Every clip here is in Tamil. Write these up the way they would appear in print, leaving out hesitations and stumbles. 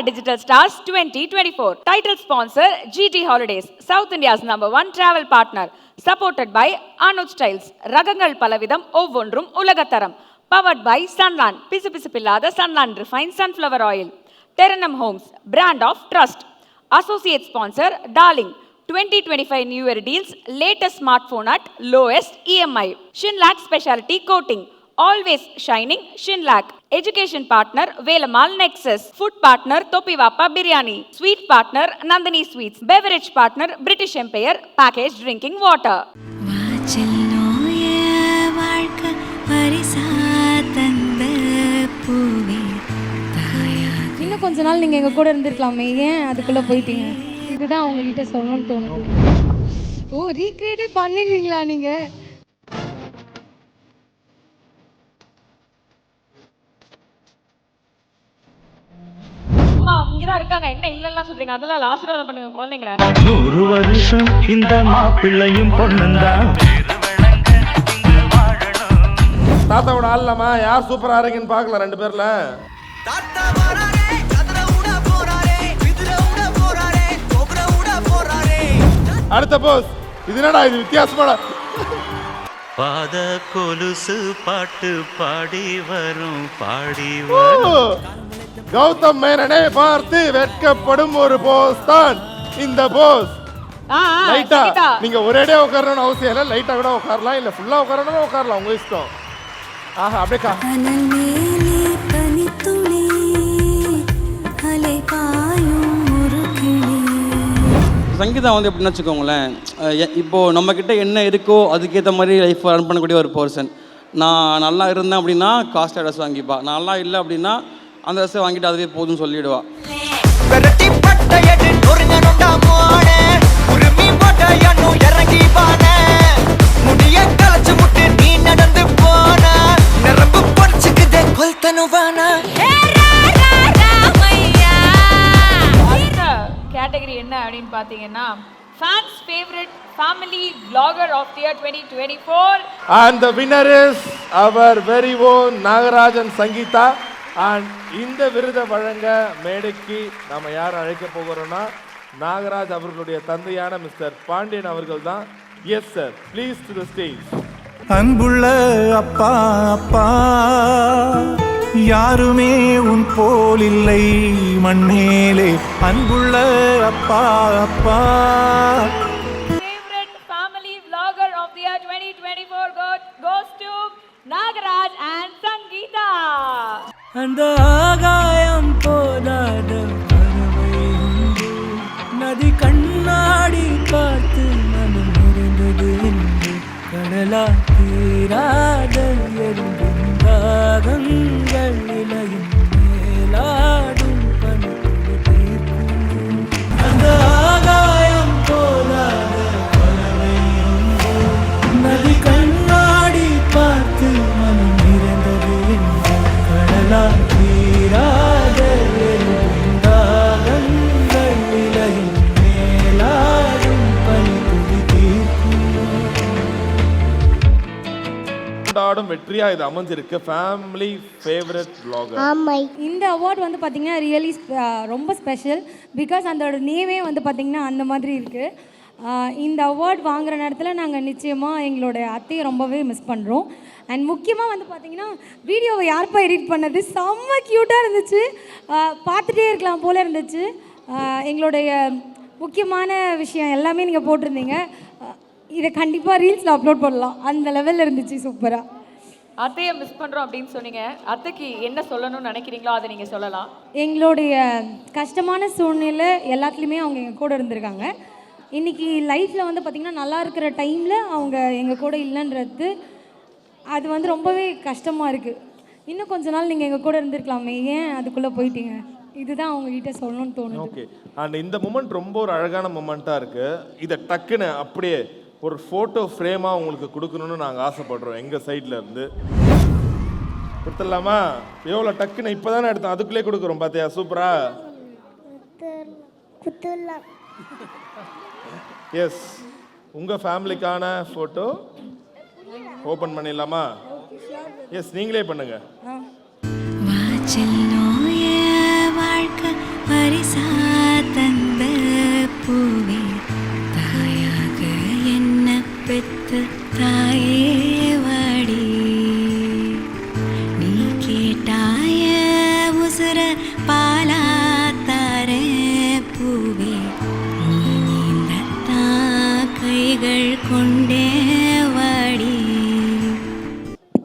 Digital Stars 2024. Title sponsor GT Holidays, South India's #1 travel partner. Supported by Anuj Styles. Ragangal Palavidam Ovondrum Ulagattaram. Powered by Sunland. Pisipillada Sunland Refined Sunflower Oil. Terranum Homes, brand of trust. Associate sponsor Darling. 2025 New Year deals, latest smartphone at lowest EMI. Shinlac Specialty Coating. Always shining Shinlac. Education partner Velamal Nexus. Food partner Topivapa Biryani. Sweet partner Nandini Sweets. Beverage partner British Empire Packaged Drinking Water. இன்னும் கொஞ்ச நாள் நீங்கள் எங்கள் கூட இருந்திருக்கலாமே, ஏன் அதுக்குள்ளே போயிட்டீங்க? இதுதான் அவங்ககிட்ட சொல்லணும்னு தோணுது. ஓ, ரீக்ரியேட்டே பண்ணிடுவீங்களா நீங்கள்? இங்கதான் இருக்காங்க, என்ன இல்லைன்னா சொல்றீங்க? அதெல்லாம் ஆசீர்வாதம் பண்ணுங்க குழந்தைங்கள. 100 வருஷம் இந்த மாப்பிள்ளையும் பொண்ணுந்தான். தாத்தாவோட ஆள்லாமா யார் சூப்பரா இருக்கீங்கன்னு பார்க்கலாம் ரெண்டு பேர்ல. அடுத்த போஸ் இது என்னடா, இது வித்தியாசமாடா. பாத கொலுசு பாட்டு பாடி வரும் பாடி வரும். கௌதம் மேனனை பார்த்து வெட்கப்படும் ஒரு போஸ் தான் இந்த போஸ். லைட்டா நீங்க ஒரேடியா உட்காரணும்னு அவசியம் இல்லை, லைட்டா கூட உட்காரலாம், இல்ல ஃபுல்லா உட்காரணும் உட்காரலாம், உங்க இஷ்டம். ஆஹா, அப்படியே சங்கீதா வந்து எப்படின்னு வச்சுக்கோங்களேன், இப்போது நம்மக்கிட்ட என்ன இருக்கோ அதுக்கேற்ற மாதிரி லைஃப் ரன் பண்ணக்கூடிய ஒரு பர்சன். நான் நல்லா இருந்தேன் அப்படின்னா காஸ்ட் ட்ரெஸ் வாங்கிப்பா, நான் நல்லா இல்லை அப்படின்னா அந்த ட்ரெஸ்ஸை வாங்கிட்டு அதுவே போதும்னு சொல்லிவிடுவா. கேட்டகரி என்ன அப்படின்னு பார்த்தீங்கன்னா fans favorite family vlogger of the year 2024, and the winner is our very own Nagarajan Sangeetha. and இந்த விருதை வழங்க மேடைக்கு நாம யார் அழைக்க போகிறோம்னா நாகராஜ் அவர்களுடைய தந்தையான மிஸ்டர் பாண்டியன் அவர்கள் தான். Yes sir, please to the stage. அன்புள்ள அப்பா அப்பா, யாருமே உன் போல் இல்லை மண்ணேலே. அன்புள்ள அப்பா அப்பா. favorite family vlogger of the year 2024 goes to Nagaraj and Sangeeta. அந்த ஆகாயம் போதாத பறவை உண்டு, நதி கண்ணாடி பார்த்து மனம் இருந்தது என்று கடலா தீராத எறும்புந்தாகங்கள் இலையும் மேலாடும் பனித்துளி தீர்க்கும். அந்த ஆகாயம் போதாத பறவை உண்டு, நதி கண்ணாடி பார்த்து மனம் இருந்தது என்று கடலா தீராத எறும்புந்தாகங்கள் இலையும் மேலாடும் பனித்துளி தீர்க்கும். வெற்றியா இது அமைஞ்சிருக்கு ஃபேமிலி ஃபேவரட் vlogger. இந்த அவார்ட் வந்து பார்த்தீங்கன்னா ரியலி ரொம்ப ஸ்பெஷல். பிகாஸ் அதோட நேமே வந்து பார்த்தீங்கன்னா அந்த மாதிரி இருக்குது. இந்த அவார்ட் வாங்குகிற நேரத்தில் நாங்கள் நிச்சயமாக எங்களோட அத்தையை ரொம்பவே மிஸ் பண்ணுறோம். அண்ட் முக்கியமாக வந்து பார்த்தீங்கன்னா வீடியோவை யார்ப்பா எடிட் பண்ணது, செம்ம க்யூட்டாக இருந்துச்சு, பார்த்துட்டே இருக்கலாம் போல் இருந்துச்சு. எங்களுடைய முக்கியமான விஷயம் எல்லாமே நீங்கள் போட்டிருந்தீங்க. இதை கண்டிப்பாக ரீல்ஸில் அப்லோட் பண்ணலாம், அந்த லெவலில் இருந்துச்சு, சூப்பராக. அத்தையை மிஸ் பண்ணுறோம் அப்படின்னு சொன்னீங்க, அத்தைக்கு என்ன சொல்லணும்னு நினைக்கிறீங்களோ அதை நீங்கள் சொல்லலாம். எங்களுடைய கஷ்டமான சூழ்நிலை எல்லாத்துலேயுமே அவங்க எங்கள் கூட இருந்திருக்காங்க. இன்றைக்கி லைஃப்பில் வந்து பார்த்திங்கன்னா நல்லா இருக்கிற டைமில் அவங்க எங்கள் கூட இல்லைன்றது அது வந்து ரொம்பவே கஷ்டமாக இருக்குது. இன்னும் கொஞ்ச நாள் நீங்கள் எங்கள் கூட இருந்திருக்கலாமே, ஏன் அதுக்குள்ளே போயிட்டீங்க? இதுதான் அவங்ககிட்ட சொல்லணும்னு தோணுது. ஓகே, அண்ட் இந்த மூமெண்ட் ரொம்ப ஒரு அழகான மூமெண்ட்டாக இருக்குது. இதை டக்குன்னு அப்படியே ஒரு ஃபோட்டோ ஃப்ரேமாக உங்களுக்கு கொடுக்கணும்னு நாங்கள் ஆசைப்படுறோம் எங்கள் சைடில் இருந்து. கொடுத்துடலாமா? எவ்வளோ டக்குன்னு இப்போ தானே எடுத்தோம், அதுக்குள்ளே கொடுக்குறோம் பார்த்தியா? சூப்பரா. எஸ், உங்கள் ஃபேமிலிக்கான ஃபோட்டோ ஓப்பன் பண்ணிடலாமா? எஸ், நீங்களே பண்ணுங்க. கொண்டே வாடி.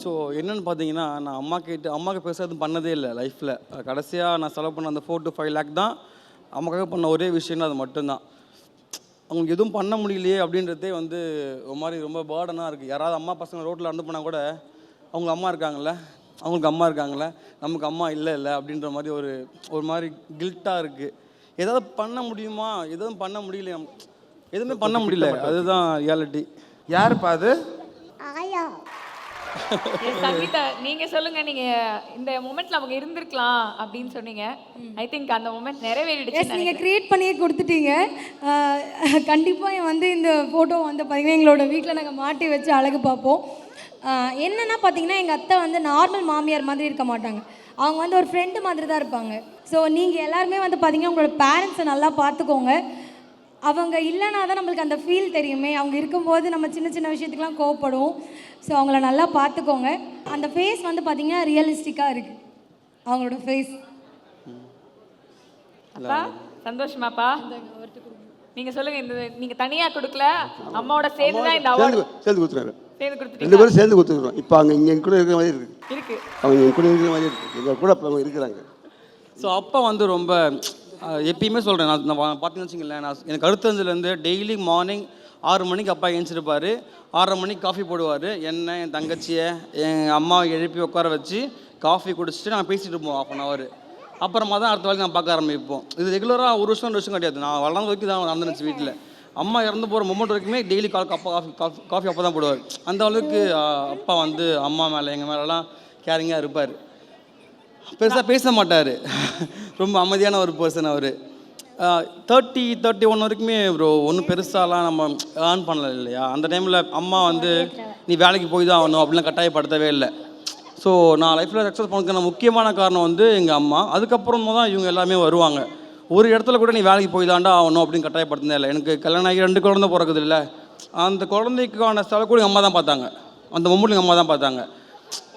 ஸோ என்னென்னு பார்த்தீங்கன்னா, நான் அம்மாவுக்கு பெருசாக எதுவும் பண்ணதே இல்லை லைஃப்பில். கடைசியாக நான் செலவு பண்ண அந்த 4 to 5 lakh தான் அம்மாக்காக பண்ண ஒரே விஷயம்னா அது மட்டும்தான். அவங்களுக்கு எதுவும் பண்ண முடியலையே அப்படின்றதே வந்து ஒரு மாதிரி ரொம்ப பேர்டனாக இருக்குது. யாராவது அம்மா பசங்க ரோட்டில் நடந்து போனால் கூட அவங்களுக்கு அம்மா இருக்காங்கல்ல, நமக்கு அம்மா இல்லை அப்படின்ற மாதிரி ஒரு மாதிரி கில்ட்டாக இருக்குது. ஏதாவது பண்ண முடியுமா, எதுவும் பண்ண முடியல, எதுவுமே பண்ண முடியல. அதுதான் ரியாலிட்டி. யாருப்பா அது? சங்கீதா, நீங்க சொல்லுங்க. நீங்க இந்த மொமெண்ட்ல அவங்க இருந்திருக்கலாம் அப்படின்னு சொன்னீங்க. ஐ திங்க் அந்த மொமெண்ட் நிறைவேறிடுச்சு. எஸ், நீங்கள் க்ரியேட் பண்ணியே கொடுத்துட்டீங்க. கண்டிப்பாக வந்து இந்த ஃபோட்டோ வந்து பார்த்திங்கன்னா எங்களோட வீட்டில் நாங்கள் மாட்டி வச்சு அழகு பார்ப்போம். என்னென்னா பார்த்தீங்கன்னா எங்கள் அத்தை வந்து நார்மல் மாமியார் மாதிரி இருக்க மாட்டாங்க. அவங்க வந்து ஒரு ஃப்ரெண்டு மாதிரி தான் இருப்பாங்க. ஸோ நீங்கள் எல்லாருமே வந்து பார்த்தீங்கன்னா உங்களோட பேரண்ட்ஸை நல்லா பார்த்துக்கோங்க. அவங்க இல்லைனா தான் நம்மளுக்கு அந்த ஃபீல் தெரியுமே. அவங்க இருக்கும்போது நம்ம சின்ன சின்ன விஷயத்துக்கெலாம் கோவப்படுவோம். ஸோ அவங்கள நல்லா பார்த்துக்கோங்க. அந்த ஃபேஸ் வந்து பார்த்திங்கன்னா ரியலிஸ்டிக்காக இருக்குது அவங்களோட ஃபேஸ். அப்பா சந்தோஷமாப்பா? நீங்க சொல்லுங்க. இந்த நீங்க தனியா கொடுக்கல, அம்மாவோட சேர்ந்து தான் இந்த அவார்டு சேர்ந்து கொடுத்துறாரு. சேர்ந்து கொடுத்துட்டீங்க. 2 பேரும் சேர்ந்து கொடுத்துருக்கோம். இப்போ அவங்க இங்கே கூட இருக்கிற மாதிரி இருக்கு. அவங்க எங்க கூட இருக்கிற மாதிரி இருக்குது. எங்கள் கூட இப்போ அவங்க இருக்கிறாங்க. ஸோ அப்பா வந்து ரொம்ப எப்பயுமே சொல்கிறேன், நான் பார்த்தீங்கன்னு வச்சுங்களேன், எனக்கு அடுத்ததுலேருந்து டெய்லி மார்னிங் 6 மணிக்கு அப்பா எழுந்திருப்பார். 6:30 மணிக்கு காஃபி போடுவார். என்ன என் தங்கச்சியை எங்கள் அம்மாவை எழுப்பி உட்கார வச்சு காஃபி குடிச்சிட்டு நாங்கள் பேசிகிட்டு இருப்போம் 1/2 hour. அப்புறமா தான் அடுத்த வேலைக்கு நான் பார்க்க ஆரம்பிப்போம். இது ரெகுலராக 1 வருஷம் 2 வருஷம் கிடையாது. நான் வளர்ந்த வரைக்கும் தான் நடந்துருச்சு வீட்டில். அம்மா இறந்து போகிற மொமெண்ட் வரைக்குமே டெய்லி காஃபி அப்பா தான் போடுவார். அந்த அளவுக்கு அப்பா வந்து அம்மா மேலே எங்கள் மேலெலாம் கேரிங்காக இருப்பார். பெருசாக பேச மாட்டார். ரொம்ப அமைதியான ஒரு பர்சன் அவர். 30-31 வரைக்குமே ப்ரோ ஒன்றும் பெருசாலாம் நம்ம ஏர்ன் பண்ணல இல்லையா. அந்த டைமில் அம்மா வந்து நீ வேலைக்கு போய் தான் ஆகணும் அப்படிலாம் கட்டாயப்படுத்தவே இல்லை. ஸோ நான் லைஃப்பில் சக்ஸஸ் பண்ணதுக்கான முக்கியமான காரணம் வந்து எங்கள் அம்மா. அதுக்கப்புறமா தான் இவங்க எல்லாமே வருவாங்க. ஒரு இடத்துல கூட நீ வேலைக்கு போய் தாண்டா ஆகணும் அப்படின்னு கட்டாயப்படுத்தினே இல்லை. எனக்கு கல்யாணம் ஆகி 2 குழந்தை பிறக்குது இல்லை, அந்த குழந்தைக்கான செலவு கூட எங்கள் அம்மா தான் பார்த்தாங்க. அந்த மொமெண்ட் எங்கள் அம்மா தான் பார்த்தாங்க.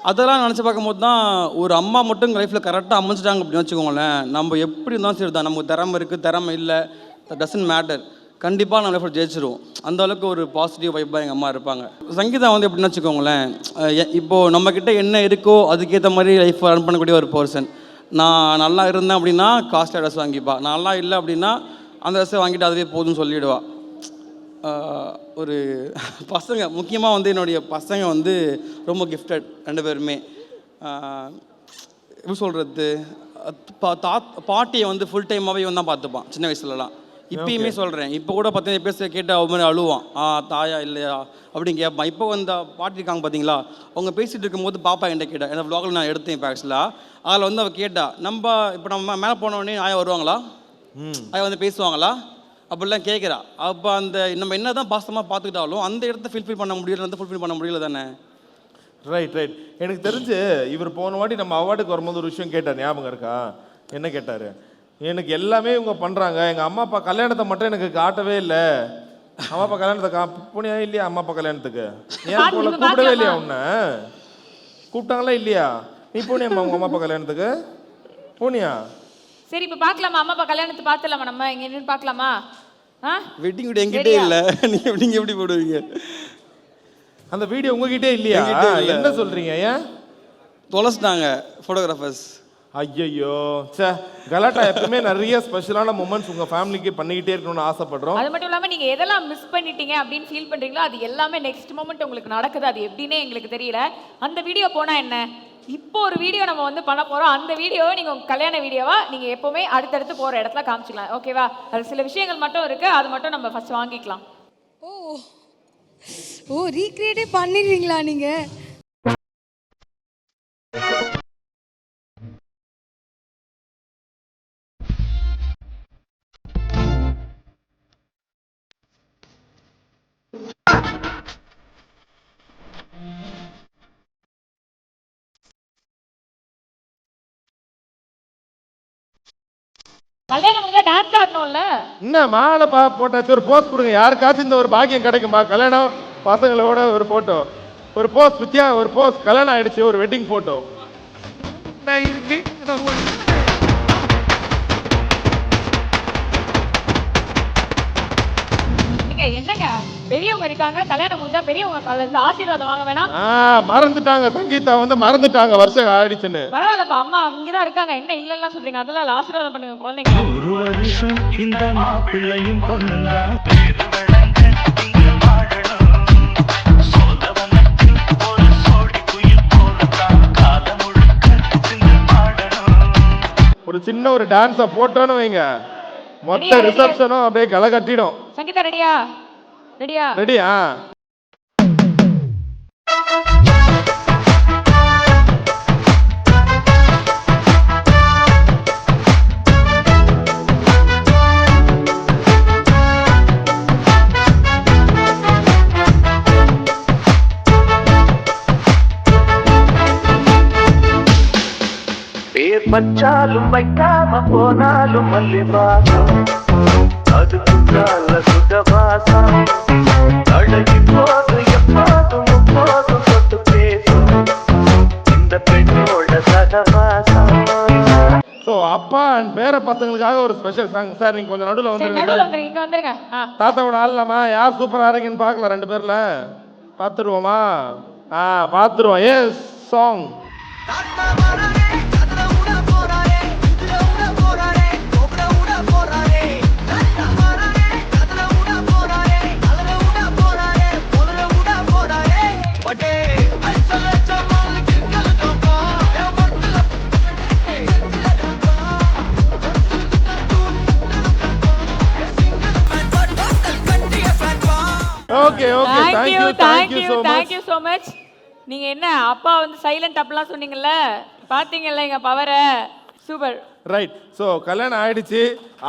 அதெல்லாம் நினச்சி பார்க்கும்போது தான் ஒரு அம்மா மட்டும் எங்கள் லைஃப்பில் கரெக்டாக அமைச்சிட்டாங்க அப்படின்னு வச்சுக்கோங்களேன். நம்ம எப்படி இருந்தாலும் சரி தான், நமக்கு திறமை இருக்குது திறமை இல்லை, டசன்ட் மேட்டர், கண்டிப்பாக நம்ம லைஃப்பில் ஜெயிச்சிருவோம். அந்த அளவுக்கு ஒரு பாசிட்டிவ் வைப்பாக எங்கள் அம்மா இருப்பாங்க. சங்கீதா வந்து எப்படின்னு வச்சுக்கோங்களேன், இப்போது நம்மக்கிட்ட என்ன இருக்கோ அதுக்கேற்ற மாதிரி லைஃப் ரன் பண்ணக்கூடிய ஒரு பர்சன். நான் நல்லா இருந்தேன் அப்படின்னா காஸ்ட் ட்ரெஸ் வாங்கிப்பா, நல்லா இல்லை அப்படின்னா அந்த ட்ரெஸ்ஸை வாங்கிட்டு அதுவே போதும்னு சொல்லிவிடுவா. ஒரு பசங்க முக்கியமாக வந்து என்னுடைய பசங்க வந்து ரொம்ப கிஃப்டட் 2 பேருமே. எப்படி சொல்கிறது, பாட்டியை வந்து ஃபுல் டைமாகவே இவன் தான் பார்த்துப்பான் சின்ன வயசுலலாம். இப்பயுமே சொல்கிறேன், இப்போ கூட பார்த்தீங்கன்னா பேச கேட்டு அவன் மாதிரி அழுவான், தாயா இல்லையா அப்படின்னு கேட்பான். இப்போ வந்து பாட்டி இருக்காங்க பார்த்தீங்களா, அவங்க பேசிகிட்டு இருக்கும்போது பாப்பா என்கிட்ட கேட்டா, என்னோட வ்ளாகில் நான் எடுத்தேன் இப்போ ஆக்சுவலாக. அதில் வந்து அவள் கேட்டா, இப்போ நம்ம மேலே போனோடனே ஆயா வருவாங்களா, ஆயா வந்து பேசுவாங்களா அப்படிலாம் கேட்குறா. அப்போ அந்த நம்ம என்ன தான் பாசமாக பார்த்துக்கிட்டாலும் அந்த இடத்த ஃபுல்ஃபில் பண்ண முடியல தானே. ரைட். எனக்கு தெரிஞ்சு இவர் போன வாட்டி நம்ம அவார்டுக்கு வரும்போது ஒரு விஷயம் கேட்டார், ஞாபகம் இருக்கா? என்ன கேட்டார்? எனக்கு எல்லாமே இவங்க பண்ணுறாங்க, எங்கள் அம்மா அப்பா கல்யாணத்தை மட்டும் எனக்கு காட்டவே இல்லை. அம்மா அப்பா கல்யாணத்தை போனியா இல்லையா? அம்மா அப்பா கல்யாணத்துக்கு ஏன் போல கூப்பிடவே இல்லையா? உன்னை கூப்பிட்டாங்களா இல்லையா? நீ போனியா உங்கள் அம்மா அப்பா கல்யாணத்துக்கு போனியா? சரி, இப்போ பார்க்கலாமா? அம்மா அப்பா கல்யாணத்தை பார்த்துலாமா? நம்ம இங்கே நின்று பார்க்கலாமா? வெட்டிங் வீடியோ எங்கிட்டே இல்லை, நீங்கள் எப்படி போடுவீங்க? அந்த வீடியோ உங்ககிட்டே இல்லையா? என்ன சொல்கிறீங்க? ஏன் தொலைச்சிட்டாங்க ஃபோட்டோகிராஃபர்ஸ்? ஐயோ சே, கலாட்டா எப்பவுமே நிறைய ஸ்பெஷலான மூமெண்ட்ஸ் உங்கள் ஃபேமிலிக்கு பண்ணிக்கிட்டே இருக்கணும்னு ஆசைப்படுறோம். அது மட்டும் இல்லாமல் நீங்கள் எதெல்லாம் மிஸ் பண்ணிட்டீங்க அப்படின்னு ஃபீல் பண்ணுறீங்களோ அது எல்லாமே நெக்ஸ்ட் மொமெண்ட் உங்களுக்கு நடக்குது. அது எப்படின்னே எங்களுக்கு தெரியல. அந்த வீடியோ போனால் என்ன, இப்போ ஒரு வீடியோ நம்ம வந்து பண்ண போகிறோம். அந்த வீடியோவை நீங்கள் உங்கள் கல்யாண வீடியோவா நீங்கள் எப்போவுமே அடுத்தடுத்து போகிற இடத்துல காமிச்சிக்கலாம், ஓகேவா? அது சில விஷயங்கள் மட்டும் இருக்குது, அது மட்டும் நம்ம ஃபஸ்ட் வாங்கிக்கலாம். ஓ ரீக்ரியேட்டே பண்ணிடுவீங்களா நீங்கள்? கல்யாணம் முடிஞ்சா டான்ஸ் ஆடணும்ல. என்ன மாலை போட்டாச்சு, ஒரு போஸ்ட் கொடுங்க. யாருக்காச்சும் இந்த ஒரு பாக்கியம் கிடைக்குமா? கல்யாணம் பசங்களோட ஒரு போட்டோ, ஒரு போஸ்ட் வித்தியா, ஒரு போஸ்ட் கல்யாணம் ஆயிடுச்சு, ஒரு வெட்டிங் போட்டோ. என்னங்க பெரியவங்க இருக்காங்க, கல்யாணம் முடிஞ்சா பெரியவங்க கால்ல இருந்து ஆசீர்வாதம் வாங்க வேணாம். மறந்துட்டாங்க, சங்கீதா வந்து மறந்துட்டாங்க வருஷம் ஆயிடுச்சுன்னு. பரவாயில்லப்பா, அம்மா இங்கதான் இருக்காங்க, என்ன இல்லைன்னா சொல்றீங்க? அதெல்லாம் ஆசீர்வாதம் பண்ணுங்க குழந்தைங்க. ஒரு வருஷம் இந்த மாப்பிள்ளையும் பொண்ணுந்தான் ஒரு சின்ன ஒரு டான்ஸை போட்டோன்னு வைங்க, மொத்த ரிசப்ஷனும் அப்படியே களை கட்டிடும். சங்கீதா ரெடியா? ரெடியா? ரெடியா? பேர் பச்சாலும் வைக்காம போனாலும் மல்லி வாசம் அது குற்றால சுத்தவாசம் அழகி போது எப்போதும் எப்போதும் தொட்டு பேசும் இந்த பெண்ணோட சகவாசம். ஸோ அப்பா அண்ட் பேர பசங்களுக்காக ஒரு ஸ்பெஷல் சாங். சார் நீங்க கொஞ்சம் நடுவில் சரி, வந்துருங்க. நடுவுல வந்துருங்க, இங்க வந்துருங்க. தாத்தாவோட ஆள்லாமா யார் சூப்பராக இருக்கீங்கன்னு பார்க்கலாம், 2 பேர்ல பார்த்துருவோமா? பார்த்துருவோம். Yes song. Okay okay, Thank you so much. நீங்க என்ன அப்பா வந்து சைலண்ட் அப்படிலாம் சொன்னீங்கல்ல, பாத்தீங்கல்ல எங்க பவரை. சூப்பர். ரைட். ஸோ கல்யாணம் ஆயிடுச்சு.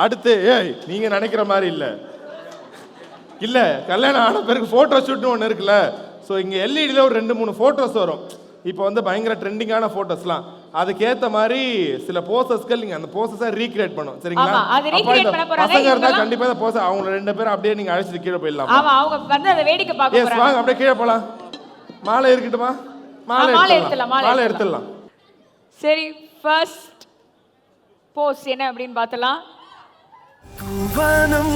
அடுத்து நீங்க நினைக்கிற மாதிரி இல்ல கல்யாணம் ஆன பிறகு ஃபோட்டோ ஷூட்னு ஒன்று இருக்குல்ல. ஸோ இங்கே எல்இடியில் ஒரு 2-3 ஃபோட்டோஸ் வரும். இப்போ வந்து பயங்கர ட்ரெண்டிங்கான ஃபோட்டோஸ்லாம், அதுக்கேற்ற மாதிரி சில போசஸ்கள் நீங்கள் அந்த போசஸை ரீக்ரியேட் பண்ணும். சரிங்களா? ஆமா, அது recreate பண்ண போறாங்க. பசங்க இருந்தால் கண்டிப்பாக இந்த போஸ் அவங்க 2 பேரும் அப்படியே நீங்கள் அழைச்சிட்டு கீழே போயிடலாம். ஆமா, அவங்க வந்து அதை வேடிக்கை பார்க்க எஸ், வாங்க அப்படியே கீழே போகலாம். மாலை இருக்கட்டுமா? மாலை எடுத்துடலாம். சரி, ஃபர்ஸ்ட் போஸ் என்ன அப்படின்னு பார்த்தலாம். தூவானம்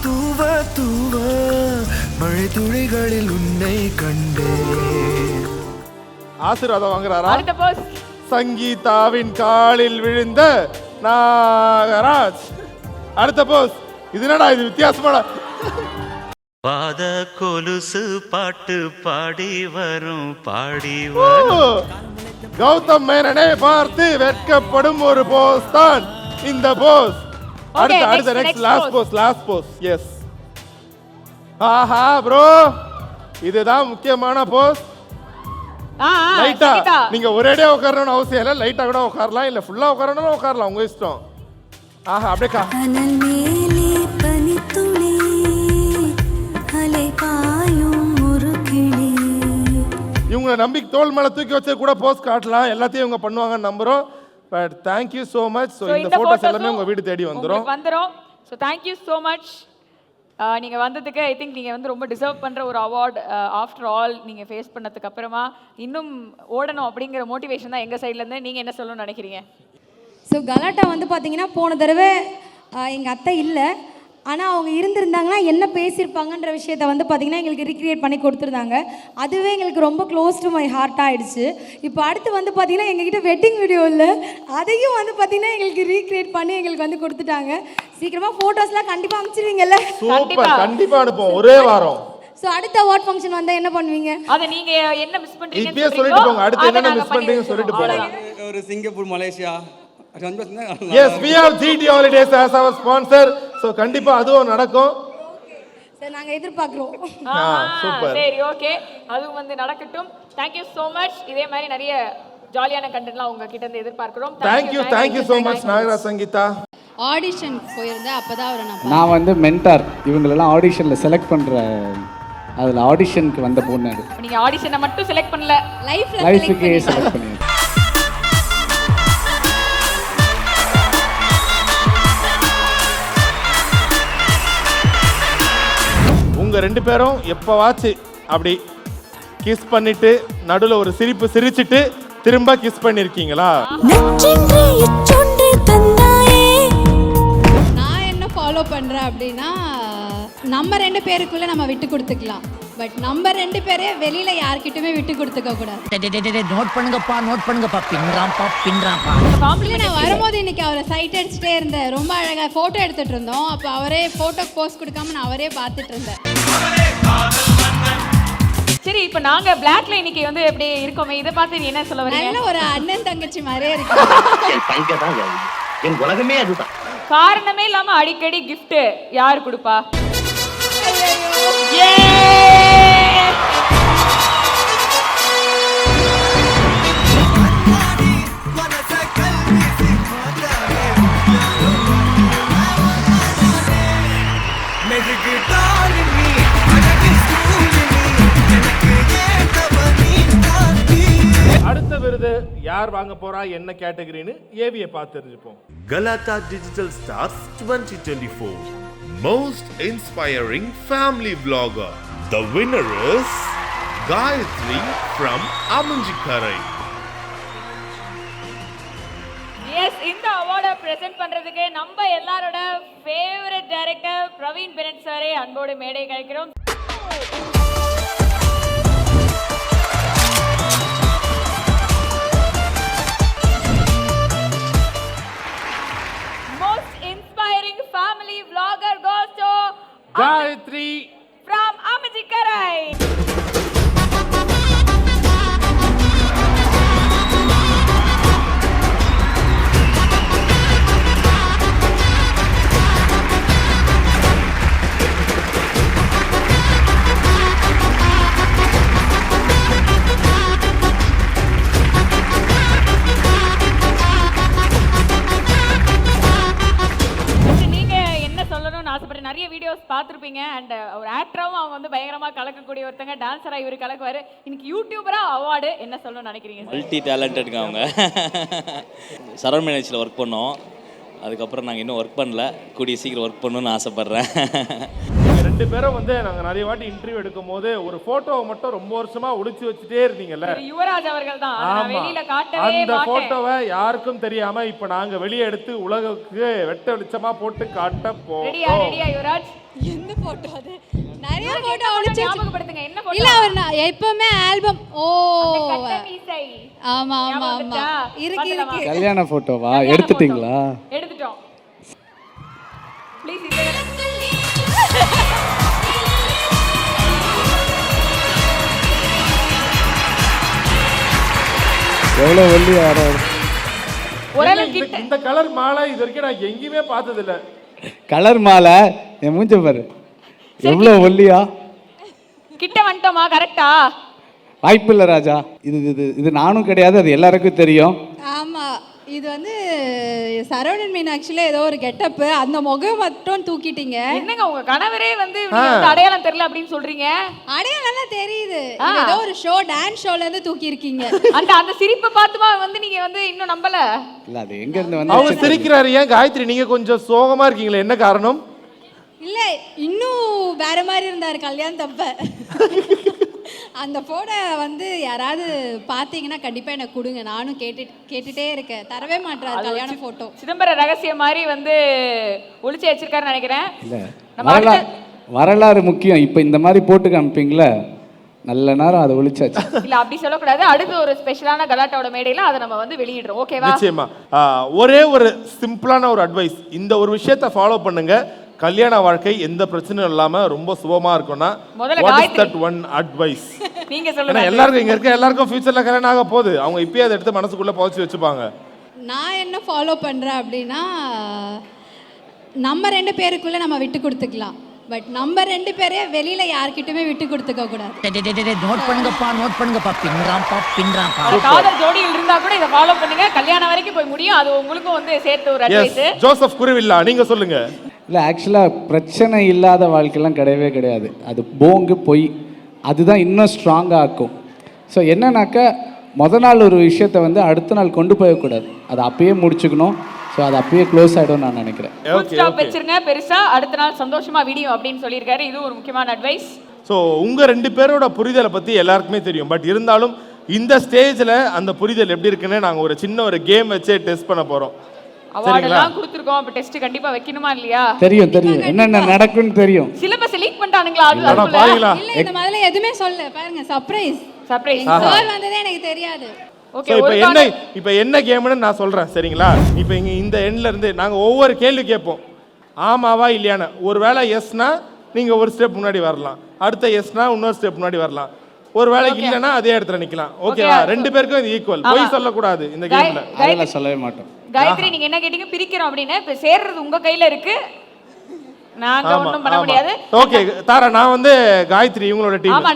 தூவ தூவ மழை துளிகளில் உன்னை கண்டேன். ஆசீர்வாதம் வாங்குறாரா? அடுத்த போஸ் சங்கீதாவின் காலில் விழுந்த நாகராஜ். அடுத்த போஸ். இது என்னடா இது வித்தியாசமான பாத கொலுசு பாட்டு பாடி வரும் பாடி வரும். கௌதம் மேனனை பார்த்து வெட்கப்படும் ஒரு போஸ் தான் இந்த போஸ். அடுத்த நெக்ஸ்ட் லாஸ்ட் போஸ். எஸ். ஆஹா ப்ரோ, இதுதான் முக்கியமான போஸ். லைட்டா நீங்க ஒரேடியா உட்காரணும்னு அவசியம் இல்லை, லைட்டா கூட உட்காரலாம், இல்ல ஃபுல்லா உட்காரணும் உட்காரலாம், உங்க இஷ்டம். ஆஹா அப்படியே இவங்க நம்பிக்கை தோல் மேல தூக்கி வச்சு கூட போஸ்ட் காட்டலாம், எல்லாத்தையும் இவங்க பண்ணுவாங்கன்னு நம்புறோம். But thank you so much. So இந்த போட்டோஸ் எல்லாமே உங்க வீடு தேடி வந்துரும். So thank you so much. நீங்கள் வந்ததுக்கு ஐ திங்க் நீங்கள் வந்து ரொம்ப டிசர்வ் பண்ணுற ஒரு அவார்ட். ஆஃப்டர் ஆல் நீங்கள் ஃபேஸ் பண்ணதுக்கு அப்புறமா இன்னும் ஓடணும் அப்படிங்கிற மோட்டிவேஷன் தான் எங்கள் சைட்லேருந்து. நீங்கள் என்ன சொல்லணும்னு நினைக்கிறீங்க? ஸோ கலாட்டா வந்து பார்த்தீங்கன்னா போன தடவை எங்கள் அத்தை இல்லை, ஆனால் அவங்க இருந்திருந்தாங்கன்னா என்ன பேசியிருப்பாங்கன்ற விஷயத்த வந்து பார்த்திங்கன்னா எங்களுக்கு ரீக்ரியேட் பண்ணி கொடுத்துருந்தாங்க. அதுவே எங்களுக்கு ரொம்ப க்ளோஸ் டு மை ஹார்ட் ஆகிடுச்சு. இப்போ அடுத்து வந்து பார்த்திங்கன்னா எங்ககிட்ட வெட்டிங் வீடியோ இல்லை, அதையும் வந்து பார்த்திங்கன்னா எங்களுக்கு ரீக்ரியேட் பண்ணி எங்களுக்கு வந்து கொடுத்துட்டாங்க. சீக்கிரமாக ஃபோட்டோஸ்லாம் கண்டிப்பாக அனுப்பிச்சிருவீங்கல்ல? கண்டிப்பாக அனுப்புவோம், ஒரே வாரம். ஸோ அடுத்த அவார்ட் ஃபங்க்ஷன் வந்தால் என்ன பண்ணுவீங்க? அதை நீங்கள் என்ன மிஸ் பண்ணுறீங்க இப்பயே சொல்லிட்டு போங்க, அடுத்து என்ன மிஸ் பண்ணுறீங்கன்னு சொல்லிட்டு போங்க. ஒரு Singapore, Malaysia. Yes, we have GT Holidays as our sponsor. So கண்டிப்பா அதுவும் நடக்கும். சார் நாங்க எதிர்பார்க்கிறோம். சூப்பர். சரி, ஓகே, அதுவும் வந்து நடக்கட்டும். Thank you so much. இதே மாதிரி நிறைய ஜாலியான கண்டென்ட்லாம் உங்க கிட்ட இருந்து எதிர்பார்க்கிறோம். Thank you so much Nagaraj Sangeetha. Audition போயிருந்தேன், அப்பதான் அவரை நான் வந்து மென்டார், இவங்களெல்லாம் ஆடிஷனில் செலக்ட் பண்ணுற, அதில் ஆடிஷனுக்கு வந்த பொண்ணு. நீங்கள் ஆடிஷனை மட்டும் செலக்ட் பண்ணல, லைஃபுக்கே செலக்ட் பண்ணி. உங்க 2 பேரும் எப்பவாச்சு அப்படி கிஸ் பண்ணிட்டு நடுவில் ஒரு சிரிப்பு சிரிச்சிட்டு திரும்ப கிஸ் பண்ணிருக்கீங்களா? நான் என்ன ஃபாலோ பண்றேன் அப்படின்னா, நம்ம 2 பேருக்குள்ள நம்ம விட்டு கொடுத்துக்கலாம். பட் நம்ம 2 பேரே வெளியில யார்கிட்டயுமே விட்டு கொடுத்துக்க கூடாது. நோட் பண்ணுங்கப்பா பின்றாம்பா. இல்ல, நான் வரும்போது இன்னைக்கு அவரை சைட் அடிச்சுட்டே இருந்தேன். ரொம்ப அழகா போட்டோ எடுத்துட்டு இருந்தோம். அப்போ அவரே போட்டோக்கு போஸ்ட் கொடுக்காம நான் அவரே பார்த்துட்டு இருந்தேன். சரி, இப்போ நாங்க பிளாக்ல இன்னைக்கு வந்து எப்படி இருக்கோமே, இதை பார்த்து நீ என்ன சொல்ல வரீங்க? நல்ல ஒரு அண்ணன் தங்கச்சி மாதிரியே இருக்கு. என் உலகமே அதுதான். காரணமே இல்லாம அடிக்கடி gift யார் கொடுப்பா? அடுத்த விருது யார் வாங்க போறா, என்ன கேட்டகரின்னு ஏவியை பார்த்து தெரிஞ்சுப்போம். Galata Digital Stars 2024 Most Inspiring Family Vlogger. The winner is Gayatri from Amunjikarai. Yes, இந்த அவார்டை பிரசன்ட் பண்றதுக்கு நம்ம எல்லாரோட ஃபேவரட் டைரக்டர் பிரவீன் பெனட் சாரே அன்போடு மேடை கழிக்கிறோம். Most inspiring family vlogger goes to Gayatri from Amunjikarai. நிறைய வீடியோஸ் பார்த்துருப்பீங்க. அண்ட் ஒரு ஆக்டராகவும் அவங்க வந்து பயங்கரமாக கலக்கக்கூடிய ஒருத்தங்க, டான்ஸராக இவர் கலக்குவார். இன்னைக்கு யூடியூபராக அவார்டு என்ன சொல்லணும்னு நினைக்கிறீங்க? மல்டி டேலண்டட்ங்க அவங்க. சரவண் மேனேஜில் ஒர்க் பண்ணோம். அதுக்கப்புறம் நாங்கள் இன்னும் ஒர்க் பண்ணல. கூடிய சீக்கிரம் ஒர்க் பண்ணணும்னு ஆசைப்பட்றேன். 2 பேரும் வந்து நாங்கள் நிறைய வாட்டி இன்டர்வியூ எடுக்கும் போது ஒரு போட்டோவை மட்டும் ரொம்ப வருஷமா ஒளிச்சு வச்சுட்டே இருந்தீங்கல்ல. யுவராஜ் அவர்கள் தான் வெளியில காட்டவே அந்த மாட்டேன். போட்டோவை யாருக்கும் தெரியாம இப்ப நாங்க வெளியே எடுத்து உலகுக்கு வெட்ட வெளிச்சமா போட்டு காட்ட போறோம். ரெடியா யுவராஜ்? எந்த போட்டோ அது? நிறைய போட்டோ ஒளிச்சு ஞாபகப்படுத்துங்க. என்ன போட்டோ? இல்ல, அவர் எப்பவுமே ஆல்பம். ஓ, ஆமா ஆமா ஆமா, இருக்கு. கல்யாண போட்டோவா எடுத்துட்டீங்களா? எடுத்துட்டோம். ப்ளீஸ் எவ்வளோ வெள்ளி ஆறாரு. இந்த கலர் மாலை இது வரைக்கும் நான் எங்கேயுமே பார்த்தது இல்ல. கலர் மாலை என் மூஞ்ச பாரு, எவ்வளோ வெள்ளியா. கிட்ட வந்துட்டோமா? கரெக்டா? வாய்ப்பு இல்லை ராஜா. இது இது இது நானும் கிடையாது, அது எல்லாருக்கும் தெரியும். ஆமா, இது வந்து சரவணன் மீனாட்சியில ஏதோ ஒரு கெட்டப், அந்த முகம் மட்டும் தூக்கிட்டீங்க. என்னங்க உங்க கணவரே வந்து அடையாளம் தெரியல அப்படின்னு சொல்றீங்க? அடையாளம் நல்லா தெரியுது. ஏதோ ஒரு ஷோ, டான்ஸ் ஷோல இருந்து தூக்கி இருக்கீங்க. அந்த சிரிப்பை பார்த்துமா வந்து நீங்க வந்து இன்னும் நம்பல? இல்ல, அது எங்க இருந்து வந்து அவங்க சிரிக்கிறாரு. ஏன் காயத்ரி நீங்க கொஞ்சம் சோகமா இருக்கீங்களே, என்ன காரணம்? இல்ல, இன்னும் வேற மாதிரி இருந்தாரு கல்யாணத்தப்ப. அந்த போட்டோ வந்து யாராவது பாத்தீங்கன்னா கண்டிப்பா எனக்கு கொடுங்க. நானும் கேட்டுட்டே இருக்கேன், தரவே மாட்டாரு கல்யாண போட்டோ. சிதம்பர ரகசியம் மாதிரி வந்து ஒளிச்சு வச்சிருக்காருன்னு நினைக்கிறேன். இல்ல, வரலாறு முக்கியம். இப்ப இந்த மாதிரி போட்டு காமிப்பீங்களா, நல்ல நேரம் அதை ஒளிச்சாச்சு. இல்ல, அப்படி சொல்லக்கூடாது. அடுத்து ஒரு ஸ்பெஷலான கலாட்டாவோட மேடையில அதை நம்ம வந்து வெளியிடுறோம். ஓகேவா? நிச்சயமா. ஒரே ஒரு சிம்பிளான ஒரு அட்வைஸ், இந்த ஒரு விஷயத்தை ஃபாலோ பண்ணுங்க, கல்யாண வாழ்க்கை எந்த பிரச்சனையும் இல்லாம ரொம்ப சுபமா இருக்கும்னா what is that one advice? நீங்க சொல்லுங்க. எல்லாருக்கும் இங்க இருக்க எல்லாருக்கும் ஃபியூச்சர்ல கல்யாணம் ஆக போகுது. அவங்க இப்பயே அதை எடுத்து மனசுக்குள்ள புதைச்சு வச்சுப்பாங்க. நான் என்ன ஃபாலோ பண்றேன் அப்படின்னா, நம்ம 2 பேருக்குள்ள நம்ம விட்டு கொடுத்துக்கலாம். பட் நம்ம 2 பேரே வெளியில யார்கிட்டயுமே விட்டு கொடுத்துக்க கூடாது. நோட் பண்ணுங்கப்பா பின்றாம்பா. காதல் ஜோடியில் இருந்தா கூட இத ஃபாலோ பண்ணுங்க, கல்யாணம் வரைக்கும் போய் முடியும். அது உங்களுக்கும் வந்து சேர்த்து ஒரு அட்வைஸ். ஜோசப் குருவில்லா, நீங்க சொல்லுங்க. இல்லை, ஆக்சுவலாக பிரச்சனை இல்லாத வாழ்க்கைலாம் கிடையவே கிடையாது. அது போங்கு பொய், அதுதான் இன்னும் ஸ்ட்ராங்காக ஆக்கும். ஸோ என்னன்னாக்கா, முத நாள் ஒரு விஷயத்தை வந்து அடுத்த நாள் கொண்டு போயக்கூடாது, அதை அப்பயே முடிச்சுக்கணும். ஸோ அது அப்பயே க்ளோஸ் ஆகிடும் நான் நினைக்கிறேன். ஸ்டாப் வச்சிருங்க பெருசா, அடுத்த நாள் சந்தோஷமா விடியும் அப்படின்னு சொல்லியிருக்காரு. இது ஒரு முக்கியமான அட்வைஸ். ஸோ உங்கள் 2 பேரோட புரிதலை பற்றி எல்லாருக்குமே தெரியும். பட் இருந்தாலும் இந்த ஸ்டேஜில் அந்த புரிதல் எப்படி இருக்குன்னு நாங்கள் ஒரு சின்ன ஒரு கேம் வச்சே டெஸ்ட் பண்ண போகிறோம். அவார்டெல்லாம் கொடுத்துருக்கோம், அப்ப டெஸ்ட் கண்டிப்பா வைக்கணுமா இல்லையா? தெரியும் தெரியும் என்னென்ன நடக்கும்னு தெரியும். சிலபஸ் லீக் பண்ணிட்டானுங்களா? அது பாருங்களா இல்ல இந்த முதல்ல எதுவுமே சொல்ல பாருங்க, சர்ப்ரைஸ் சர்ப்ரைஸ். சார் வந்ததே எனக்கு தெரியாது. ஓகே, இப்போ என்ன கேம்னு நான் சொல்றேன் சரிங்களா? இப்போ இங்க இந்த எண்ட்ல இருந்து நாங்க ஒவ்வொரு கேள்வி கேட்போம், ஆமாவா இல்லையான்னு. ஒருவேளை எஸ்னா நீங்க ஒரு ஸ்டெப் முன்னாடி வரலாம், அடுத்த எஸ்னா இன்னொரு ஸ்டெப் முன்னாடி வரலாம், ஒருவேளை இல்லைன்னா அதே இடத்துல நிக்கலாம். ஓகேவா? ரெண்டு பேருக்கும் இது ஈக்குவல், போய் சொல்லக்கூடாது இந்த கேம்ல. அதெல்லாம் சொல்லவே மாட்டோம். காயத்ரி நீங்க என்ன கேட்டீங்க? பிரிக்கிறோம் அப்படின்னா இப்ப சேர்றது உங்க கையில இருக்கு, நாங்க ஒண்ணும் பண்ண முடியாது. ஓகே தாரா, நான் வந்து காயத்ரி இவங்களோட டீம். ஆமா,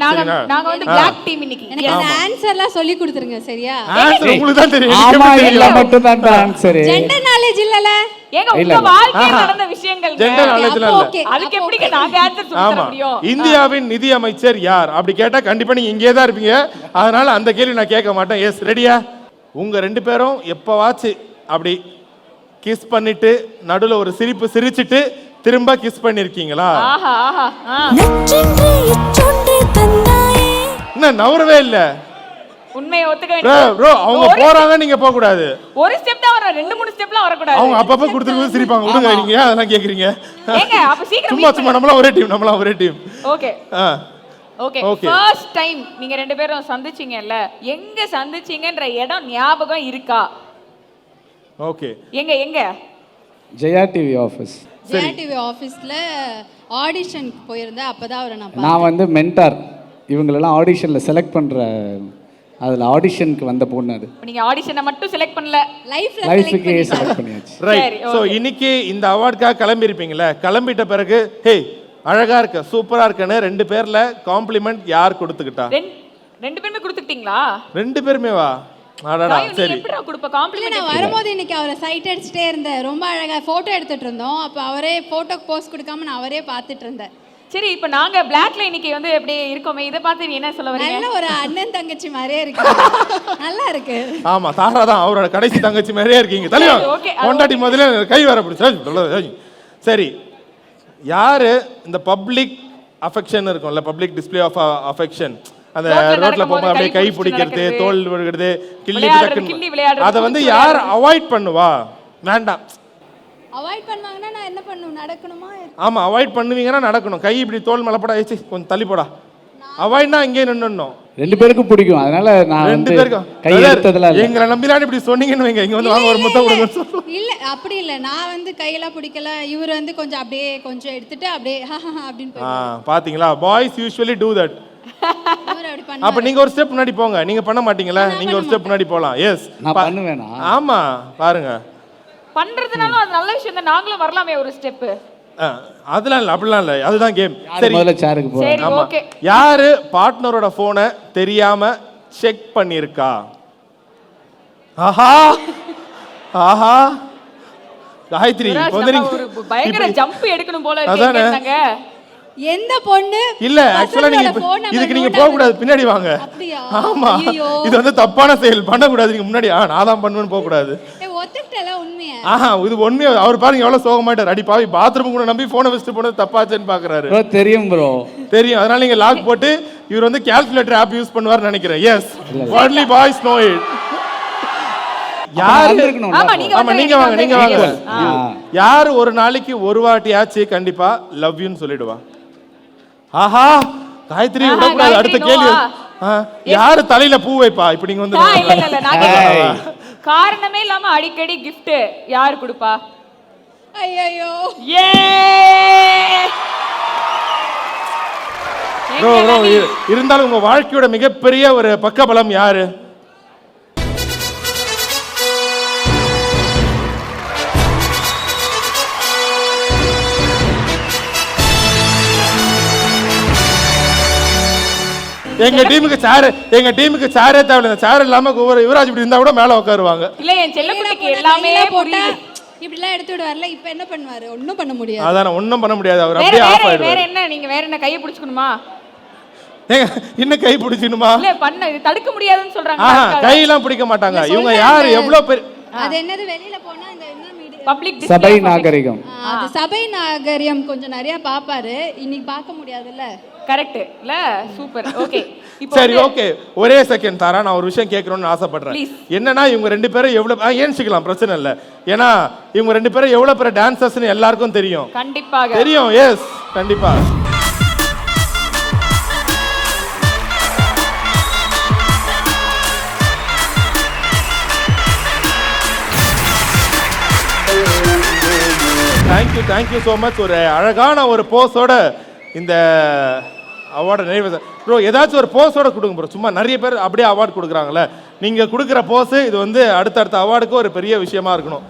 நாங்க வந்து Black டீம் இன்னைக்கு. எனக்கு அந்த ஆன்சர்லாம் சொல்லி கொடுத்துருங்க சரியா? ஆன்சர் உங்களுக்கு தான் தெரியும். ஆமா இல்ல மட்டும் தான் ஆன்சர். ஜெண்டர் நாலேஜ் இல்லல. ஏங்க உங்க வாழ்க்கையில நடந்த விஷயங்கள் ஜெண்டர் நாலேஜ்ல இல்ல. அதுக்கு எப்படிங்க நாங்க ஆன்சர் சொல்ல முடியும்? இந்தியாவின் நிதி அமைச்சர் யார் அப்படி கேட்டா கண்டிப்பா நீங்க இங்கே தான் இருப்பீங்க, அதனால அந்த கேள்வி நான் கேட்க மாட்டேன். எஸ் ரெடியா? உங்க ரெண்டு பேரும் எப்பவாச்சு அப்படி கிஸ் பண்ணிட்டு நடுவுல ஒரு சிரிப்பு சிரிச்சிட்டு திரும்ப கிஸ் பண்ணிருக்கீங்களா? ஆஹா ஆஹா. என்ன நவரவே இல்ல? உண்மையை ஒத்துக்க ப்ரோ வேண்டியது. அவங்க போறாங்க, நீங்க போக கூடாது. ஒரு ஸ்டெப் தான் வர, ரெண்டு மூணு ஸ்டெப்லாம் வர கூடாது. அவங்க அப்பப்ப கொடுத்துட்டு சிரிப்பாங்க. விடுங்க, நீங்க அதெல்லாம் கேக்குறீங்க. ஏங்க அப்ப சீக்கிரம் சும்மா நம்மள ஒரே team. Okay okay. First time நீங்க ரெண்டு பேரும் சந்திச்சீங்கல்ல, எங்க சந்திச்சீங்கன்ற இடம் ஞாபகம் இருக்கா? ஓகே. எங்க? Jaya TV office. Jaya TV ஆஃபீஸ்ல ஆடிஷனுக்கு போயிருந்தேன். அப்பதான் அவரை நான் வந்து மென்டார், இவங்களெல்லாம் ஆடிஷனில் செலக்ட் பண்ணுற, அதில் ஆடிஷனுக்கு வந்த பொண்ணு அது. நீங்க ஆடிஷனை மட்டும் செலக்ட் பண்ணல, லைஃபுக்கு செலக்ட் பண்ணியாச்சு. ரைட். ஸோ இன்னைக்கு இந்த அவார்டுக்காக கிளம்பி இருப்பீங்களே, கிளம்பிட்ட பிறகு ஹே அழகா இருக்க, சூப்பரா இருக்குன்னு ரெண்டு பேர்ல காம்ப்ளிமெண்ட் யார் கொடுத்துக்கிட்டா? ரெண்டு பேருமே கொடுத்துக்கிட்டீங்களா? ரெண்டு பேருமே வா. அடடா சரி. எப்படிடா கொடுப்ப காம்ப்ளிமெண்ட்? நான் வரும்போது இன்னைக்கு அவரை சைட் அடிச்சிட்டே இருந்தேன். ரொம்ப அழகா போட்டோ எடுத்துட்டு இருந்தோம். அப்ப அவரே போட்டோக்கு போஸ் கொடுக்காம நான் அவரே பார்த்துட்டு இருந்தேன். சரி, இப்போ நாங்க Blackல இன்னைக்கு வந்து எப்படி இருக்கோமே, இத பார்த்து நீ என்ன சொல்ல வரீங்க? நல்ல ஒரு அண்ணன் தங்கச்சி மாதிரியே இருக்கு. நல்லா இருக்கு. ஆமா, தாரா தான் அவரோட கடைசி தங்கச்சி மாதிரியே இருக்கீங்க. தலைவா கொண்டாடி முதல்ல கை வர பிடிச்சி. சரி, யாரு இந்த பப்ளிக் அஃபெக்ஷன் இருக்கும்ல, பப்ளிக் டிஸ்ப்ளே ஆஃப் அஃபெக்ஷன், அந்த ரோட்ல போகும்போது அப்படியே கை பிடிக்கிறது, தோல் விழுகிறது, கிள்ளி விளையாடுறது, அதை வந்து யார் அவாய்ட் பண்ணுவா? வேண்டாம். அவாய்ட் பண்ணுவாங்கன்னா நான் என்ன பண்ணணும்? நடக்கணுமா? ஆமா, அவாய்ட் பண்ணுவீங்கன்னா நடக்கணும். கை இப்படி தோல் மேல போடா, ஏச்சி கொஞ்சம் தள்ளி போடா. அவாய்ட்னா இங்கே நின்னுடணும். ரெண்டு பேருக்கும் பிடிக்கும், அதனால நான் ரெண்டு பேருக்கும் கை எடுத்ததெல்லாம் இல்ல. எங்களை நம்பிலாம் இப்படி சொன்னீங்கன்னு வைங்க, இங்க வந்து வாங்க ஒரு முத்தம் கொடுங்க. இல்ல அப்படி இல்ல, நான் வந்து கையெல்லாம் பிடிக்கல. இவர் வந்து கொஞ்சம் அப்படியே கொஞ்சம் எடுத்துட்டு அப்படியே அப்படின்னு போய். பாத்தீங்களா, பாய்ஸ் யூசுவலி டூ தட். அப்ப நீங்க ஒரு ஸ்டெப் முன்னாடி போங்க. நீங்க பண்ண மாட்டீங்களா? நீங்க ஒரு ஸ்டெப் முன்னாடி போலாம். எஸ் நான் பண்ணுவேனா? ஆமா, பாருங்க பண்றதுனால அது நல்ல விஷயம் தான். நாங்களும் வரலாமே ஒரு ஸ்டெப். அதெல்லாம் இல்ல, அப்படிலாம் இல்ல, அதுதான் கேம். சரி, முதல்ல சேருக்கு போறோம். சரி ஓகே. யாரு பார்ட்னரோட போனை தெரியாம செக் பண்ணிருக்கா? ஆஹா ஆஹா காயத்ரி வந்து ஒரு பயங்கர ஜம்ப் எடுக்கணும் போல இருக்கீங்க. எந்த பொண்ணு இல்ல, ஆக்சுவலா நீங்க இதுக்கு நீங்க போக கூடாது, பின்னாடி வாங்க. ஆமா, இது வந்து தப்பான செயல், பண்ண கூடாது. நீங்க முன்னாடி நான் தான் பண்ணுவேன்னு போக கூடாது. ஒத்துக்கிட்டல உண்மையா? இது உண்மையா? அவர் பாருங்க எவ்வளவு சோகமாயிட்டார். அடி பாவி, பாத்ரூம் கூட நம்பி போனை வச்சுட்டு போனது தப்பாச்சேன்னு பாக்குறாரு. தெரியும் ப்ரோ, தெரியும். அதனால நீங்க லாக் போட்டு இவர் வந்து கால்குலேட்டர் ஆப் யூஸ் பண்ணுவார்னு நினைக்கிறேன். Yes, only boys know it. யாரு? ஆமா, நீங்க வாங்க. யாரு ஒரு நாளைக்கு ஒரு வாட்டியாச்சு கண்டிப்பா லவ் யூன்னு சொல்லிடுவா? ஆஹா காயத்ரி, விடக்கூடாது. அடுத்த கேள்வி, யாரு தலையில பூ வைப்பா? இப்ப நீங்க வந்து காரணமே இல்லாம அடிக்கடி கிஃப்ட் யாரு கொடுப்பா? ஐயோ ஏ இருந்தாலும் உங்க வாழ்க்கையோட மிகப்பெரிய ஒரு பக்கபலம் யாரு? எங்க டீமுக்கு சாரே தேவையில்லை. சார் இல்லாம யுவராஜ் இப்படி இருந்தா கூட மேல உட்காருவாங்க. இல்ல, என் செல்லக்குட்டிக்கு எல்லாமே போட்டா இப்படி எல்லாம் எடுத்துட்டு வரல. இப்போ என்ன பண்ணுவாரு? ஒண்ணும் பண்ண முடியாது. அதான் ஒண்ணும் பண்ண முடியாது. அவர் அப்படியே ஆஃப் ஆயிடுவாரு. வேற என்ன? நீங்க வேற என்ன கையை பிடிச்சுக்கணுமா? இன்னும் கை பிடிச்சிடுமா? இல்ல, பண்ண இது தடுக்க முடியாதுன்னு சொல்றாங்க. கை எல்லாம் பிடிக்க மாட்டாங்க. இவங்க யாரு? எவ்வளவு பேர்? அது என்னது? வெளியில போனா இந்த என்ன மீடியா, பப்ளிக் சபை நாகரிகம். அது சபை நாகரிகம் கொஞ்சம் நிறைய பாப்பாரு. இன்னைக்கு பார்க்க முடியாதுல்ல. கரெக்ட் இல்ல சூப்பர் ஓகே இப்போ சரி ஓகே ஒரே செகண்ட் தாரா நான் ஒரு விஷயம் கேட்கணும்னு ஆசைப்படுறேன். Please. என்னன்னா இவங்க ரெண்டு பேரும் எவ்வளவு ஏன்சிக்கலாம் பிரச்சனை இல்லை. ஏன்னா இவங்க ரெண்டு பேரும் எவ்வளவு பெரிய டான்சர்ஸ்னு எல்லாருக்கும் தெரியும். கண்டிப்பாக தெரியும். எஸ் கண்டிப்பா. Thank you so much. ஒரு அழகான ஒரு போஸோட இந்த அவார்டை நிறைவு ப்ரோ. ஏதாச்சும் ஒரு போஸோட கொடுங்க ப்ரோ. சும்மா நிறைய பேர் அப்படியே அவார்டு கொடுக்குறாங்களே, நீங்கள் கொடுக்குற போஸு இது வந்து அடுத்தடுத்த அவார்டுக்கு ஒரு பெரிய விஷயமா இருக்கணும்.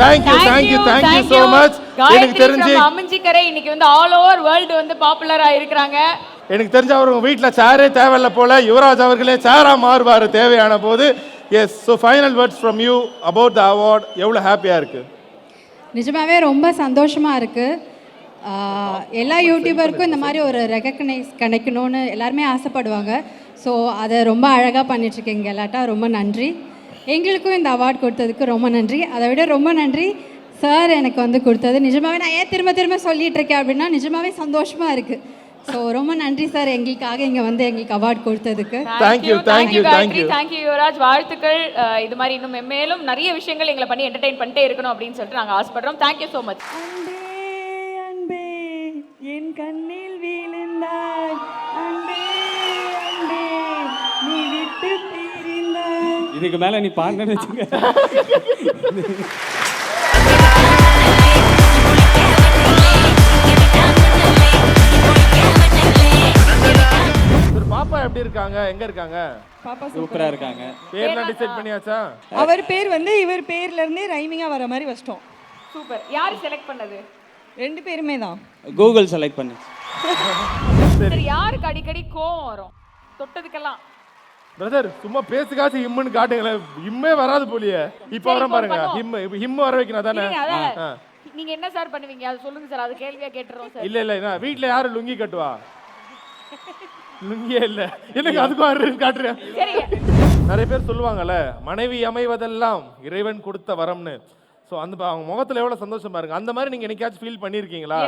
Thank you so much. எனக்கு தெரிஞ்சு அமஞ்சிக்கரை இன்னைக்கு வந்து ஆல் ஓவர் வேர்ல்டு வந்து பாப்புலரா இருக்கிறாங்க. எனக்கு தெரிஞ்ச அவங்க வீட்டில் சேரே தேவையில்ல போல, யுவராஜ் அவர்களே சேரா மாறுவார் தேவையான போது. Yes, so final words from you about the award. எவ்வளோ ஹாப்பியாக இருக்குது? நிஜமாவே ரொம்ப சந்தோஷமாக இருக்குது. எல்லா யூடியூபருக்கும் இந்த மாதிரி ஒரு ரெகக்னைஸ் கிடைக்கணும்னு எல்லாருமே ஆசைப்படுவாங்க. ஸோ அதை ரொம்ப அழகாக பண்ணிட்டுருக்கீங்க எல்லாட்டா. ரொம்ப நன்றி. எங்களுக்கும் இந்த அவார்ட் கொடுத்ததுக்கு ரொம்ப நன்றி. அதை விட ரொம்ப நன்றி சார் எனக்கு வந்து கொடுத்தது. நிஜமாவே நான் ஏன் திரும்ப சொல்லிட்டு இருக்கேன் அப்படின்னா நிஜமாவே சந்தோஷமாக இருக்குது. ஸோ ரொம்ப நன்றி சார் எங்களுக்காக இங்கே வந்து எங்களுக்கு அவார்ட் கொடுத்ததுக்கு. தேங்க்யூ யுவராஜ். வாழ்த்துக்கள். இது மாதிரி இன்னும் மேலும் நிறைய விஷயங்கள் எங்களை பண்ணி என்டர்டெயின் பண்ணிட்டே இருக்கணும் அப்படின்னு சொல்லிட்டு நாங்கள் ஆசைப்படுறோம். Thank you so much. அன்பே என் கண்ணில் வீழ்ந்தாய், அன்பே அன்பே நீ விட்டு பிரிந்தாய். இதுக்கு மேலே நீ பாருங்கன்னு வச்சுக்க. பாப்பா எப்படி இருக்காங்க? எங்க இருக்காங்க? பாப்பா சூப்பரா இருக்காங்க. பேர்லாம் டிசைட் பண்ணியாச்சா? அவர் பேர் வந்து இவர் பேர்ல இருந்தே ரைமிங்கா வர மாதிரி வச்சிட்டோம். சூப்பர். யார் செலக்ட் பண்ணது? ரெண்டு பேருமே தான் கூகுள் செலக்ட் பண்ணி. சரி, யாருக்கு அடிக்கடி கோவம் வரும் தொட்டதுக்கெல்லாம்? பிரதர் சும்மா பேசுகாச்சு இம்முன்னு காட்டுங்களேன். இம்மே வராது போலியே. இப்போ வர பாருங்க. ஹிம் வர வைக்கணும் தானே? நீங்க என்ன சார் பண்ணுவீங்க அது சொல்லுங்க சார். அது கேள்வியா கேட்டுறோம் சார். இல்ல வீட்ல யாரு லுங்கி கட்டுவா? லுங்கியே இல்ல. எனக்கு அதுக்கும் காட்டுறேன். நிறைய பேர் சொல்லுவாங்கல்ல, மனைவி அமைவதெல்லாம் இறைவன் கொடுத்த வரம்னு. ஸோ அந்த அவங்க முகத்தில் எவ்வளோ சந்தோஷம் பாருங்க. அந்த மாதிரி நீங்கள் என்னைக்காச்சும் ஃபீல் பண்ணியிருக்கீங்களா?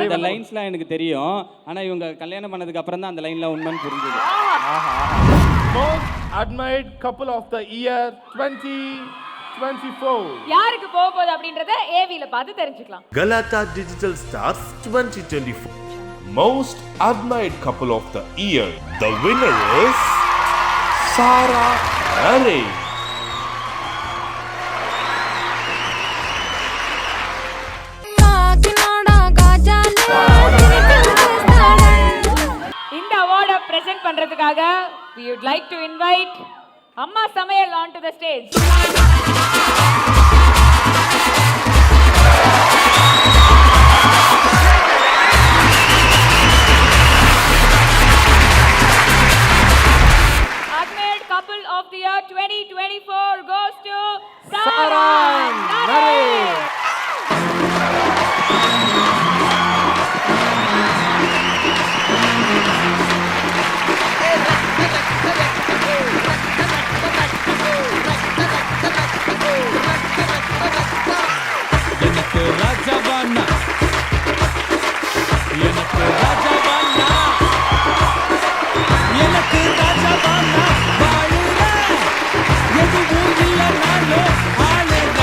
இந்த லைன்ஸ்லாம் எனக்கு தெரியும், ஆனால் இவங்க கல்யாணம் பண்ணதுக்கு அப்புறம் தான் அந்த லைன்லாம் உண்மைன்னு புரிஞ்சுது. Most admired couple of the year 2024 யாருக்கு போக போகுது அப்படின்றத ஏவில பார்த்து தெரிஞ்சுக்கலாம். Galata Digital Stars 2024 Most Admired Couple of the Year. The winner is Sarah Nare. இந்த அவார்டை பிரசன்ட் பண்றதுக்காக we would like to invite அம்மா சமையல் onto the stage. Admired couple of the year 2024 goes to Sarah Nare. எனக்கு ராஜாவானா, எனக்கு ராஜாவானா, எனக்கு ராஜாவானா, வாழுற எதுவும் இல்லைனாலும் ஆளுற.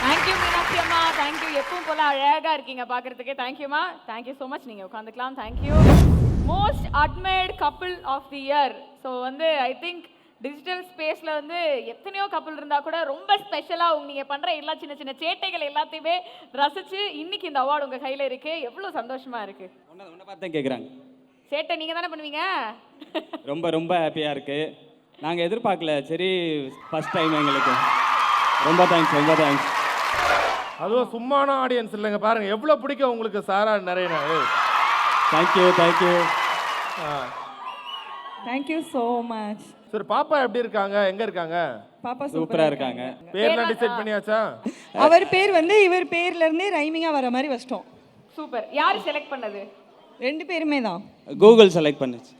தேங்க்யூ மீனாட்சி அம்மா. தேங்க்யூ. எப்பவும் போல அழகா இருக்கீங்க பார்க்கறதுக்கே. தேங்க்யூமா. Thank you so much. நீங்கள் உட்காந்துக்கலாம். Thank you. Most admired couple of the year. So வந்து ஐ திங்க் டிஜிட்டல் ஸ்பேஸில் வந்து எத்தனையோ கப்பல் இருந்தால் கூட ரொம்ப ஸ்பெஷலாக நீங்கள் பண்ணுற எல்லா சின்ன சின்ன சேட்டைகள் எல்லாத்தையுமே ரசித்து இன்னைக்கு இந்த அவார்டு உங்கள் கையில் இருக்குது. எவ்வளோ சந்தோஷமாக இருக்குது. உன்னை பார்த்து தான் கேட்குறாங்க. சேட்டை நீங்கள் தானே பண்ணுவீங்க? ரொம்ப ரொம்ப ஹாப்பியாக இருக்குது. நாங்கள் எதிர்பார்க்கல. சரி, ஃபஸ்ட் டைம் எங்களுக்கு. ரொம்ப தேங்க்ஸ், ரொம்ப தேங்க்ஸ். அதுவும் சும்மான ஆடியன்ஸ் இல்லைங்க. பாருங்க எவ்வளோ பிடிக்கும் உங்களுக்கு சாரா நிறைய. Thank you thank you thank you so much. Sir பாப்பா எப்படி இருக்காங்க? எங்க இருக்காங்க? பாப்பா சூப்பரா இருக்காங்க. பேர்லாம் டிசைட் பண்ணியாச்சா? அவர் பேர் வந்து இவர் பேர்ல இருந்தே ரைமிங்கா வர மாதிரி வச்சிட்டோம். சூப்பர். யார் செலக்ட் பண்ணது? 2 பேருமே தான். கூகுள் செலக்ட் பண்ணுச்சு.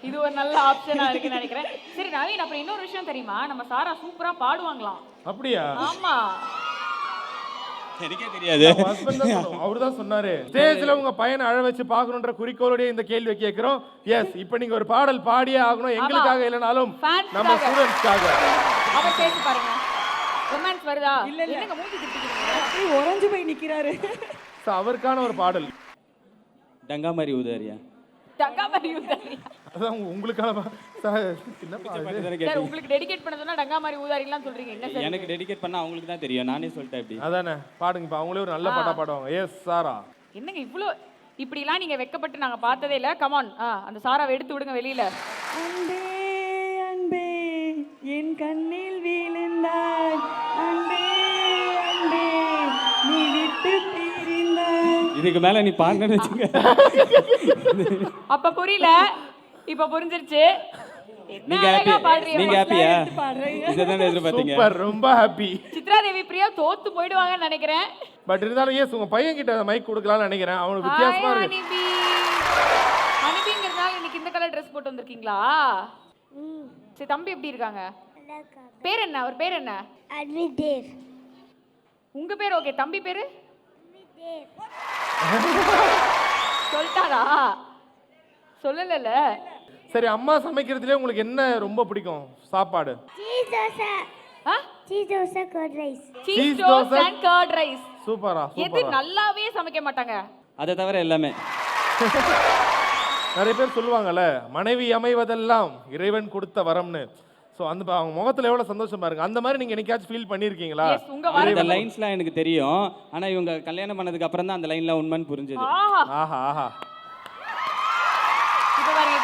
இது ஒரு நல்ல ஆப்ஷனா இருக்குன்னு நினைக்கிறேன். சரி நவீன், அப்புறம் இன்னொரு விஷயம் தெரியுமா, நம்ம சாரா சூப்பரா பாடுவாங்களாம். அப்படியா? ஆமா. எனக்கே தெரியாது. அவர் தான் சொன்னாரு. ஸ்டேஜ்ல உங்க பையனை அழ வச்சு பார்க்கணுன்ற குறிக்கோளோட இந்த கேள்வி கேட்கிறோம். எஸ், இப்போ நீங்க ஒரு பாடல் பாடியே ஆகணும், எங்களுக்காக இல்லனாலும் நம்ம ஸ்டூடண்ட்ஸ்க்காக. அவர் பேசி பாருங்க. ரொமான்ஸ் வருதா? என்னங்க மூஞ்சி திட்டிக்கிறீங்க? உறைஞ்சு போய் நிக்கிறாரு. சோ அவருக்கான ஒரு பாடல். டங்கா மாதிரி ஊதாரியா? டங்கா மாதிரி ஊதாரி. அதான் உங்களுக்கான என்ன பாடல்? சார் உங்களுக்கு டெடிகேட் பண்ண சொன்னா டங்கா மாதிரி ஊதாரிலாம் சொல்றீங்க. என்ன சார்? எனக்கு டெடிகேட் பண்ணா அவங்களுக்கு தான் தெரியும். நானே சொல்லிட்டேன் இப்படி. அதானே பாடுங்க. இப்போ அவங்களே ஒரு நல்ல பாட்டா பாடுவாங்க. எஸ் சாரா. என்னங்க இவ்ளோ இப்படிலாம் நீங்க வெக்கப்பட்டு நாங்க பார்த்ததே இல்ல. கம் ஆன், அந்த சாராவை எடுத்து விடுங்க வெளியில. அன்பே அன்பே என் கண்ணில் விழுந்தாய், அன்பே அன்பே நீ விட்டு பிரிந்தாய். இதுக்கு மேல நீ பாடுன்னு வச்சுக்க. அப்ப புரியல, இப்ப புரிஞ்சிருச்சு. நீங்க ஹாப்பியா? இதுதான் எதிர்பார்த்தீங்க. சூப்பர், ரொம்ப ஹாப்பி. சித்ரா தேவி பிரியா தோத்து போய்டுவாங்கன்னு நினைக்கிறேன். பட் இருந்தாலும் எஸ், உங்க பையன் கிட்ட மைக் கொடுக்கலாம்னு நினைக்கிறேன். அவனுக்கு வித்தியாசமா இருக்கு. அனுபிங்கிறதுனால இன்னைக்கு இந்த கலர் ட்ரெஸ் போட்டு வந்திருக்கீங்களா? சரி, தம்பி எப்படி இருக்காங்க? பேர் என்ன? அவர் பேர் என்ன? அன்விதேவ். உங்க பேர் ஓகே, தம்பி பேரு? சொல்லிட்டாரா? சொல்லல. சரி, அம்மா சமைக்கிறதுல உங்களுக்கு என்ன ரொம்ப பிடிக்கும் சாப்பாடு? Cheese dosa. Cheese dosa curd rice. Cheese dosa and curd rice. சூப்பரா எது சூப்பரா. நல்லாவே சமைக்க மாட்டாங்க? அதை தவிர எல்லாமே. நிறைய பேர் சொல்லுவாங்கல்ல, மனைவி அமைவதெல்லாம் இறைவன் கொடுத்த வரம்னு. ஸோ அந்த அவங்க முகத்துல எவ்வளவு சந்தோஷமா இருக்கு. அந்த மாதிரி நீங்க என்னைக்காச்சும் ஃபீல் பண்ணிருக்கீங்களா? இந்த லைன்ஸ்லாம் எனக்கு தெரியும். ஆனா இவங்க கல்யாணம் பண்ணதுக்கு அப்புறம் தான் அந்த லைன்லாம் உண்மைன்னு புரிஞ்சது. ஆஹா ஆஹா. இது பாருங்க.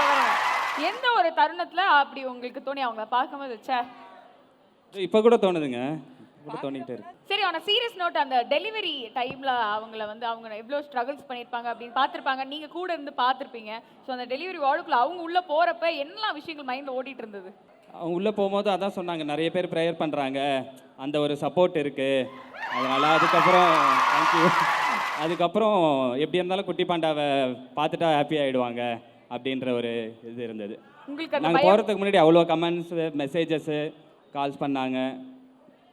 எந்த ஒரு தருணத்துல அப்படி உங்களுக்கு தோணி அவங்கள பார்க்கும்போது ச்சே? இப்போ கூட தோணுதுங்க. கூட தோணிட்டே இருக்கு. சரி, ஆன சீரியஸ் நோட், அந்த டெலிவரி டைம்ல அவங்க எவ்வளோ ஸ்ட்ரகிள்ஸ் பண்ணியிருப்பாங்க அப்படின்னு பார்த்துருப்பாங்க. நீங்க கூட இருந்து பார்த்துருப்பீங்க. ஸோ அந்த டெலிவரி வார்டுக்குள்ள அவங்க உள்ள போறப்ப என்னெல்லாம் விஷயங்கள் மைண்ட்ல ஓடிட்டு இருந்தது? அவங்க உள்ளே போகும்போது அதான் சொன்னாங்க, நிறைய பேர் ப்ரேயர் பண்ணுறாங்க, அந்த ஒரு சப்போர்ட் இருக்குது. அதனால் அதுக்கப்புறம் எப்படி இருந்தாலும் குட்டி பாண்டாவை பார்த்துட்டா ஹாப்பி ஆகிடுவாங்க அப்படின்ற ஒரு இது இருந்தது. நாங்கள் போகிறதுக்கு முன்னாடி அவ்வளோ கமெண்ட்ஸு, மெசேஜஸ்ஸு, கால்ஸ் பண்ணாங்க,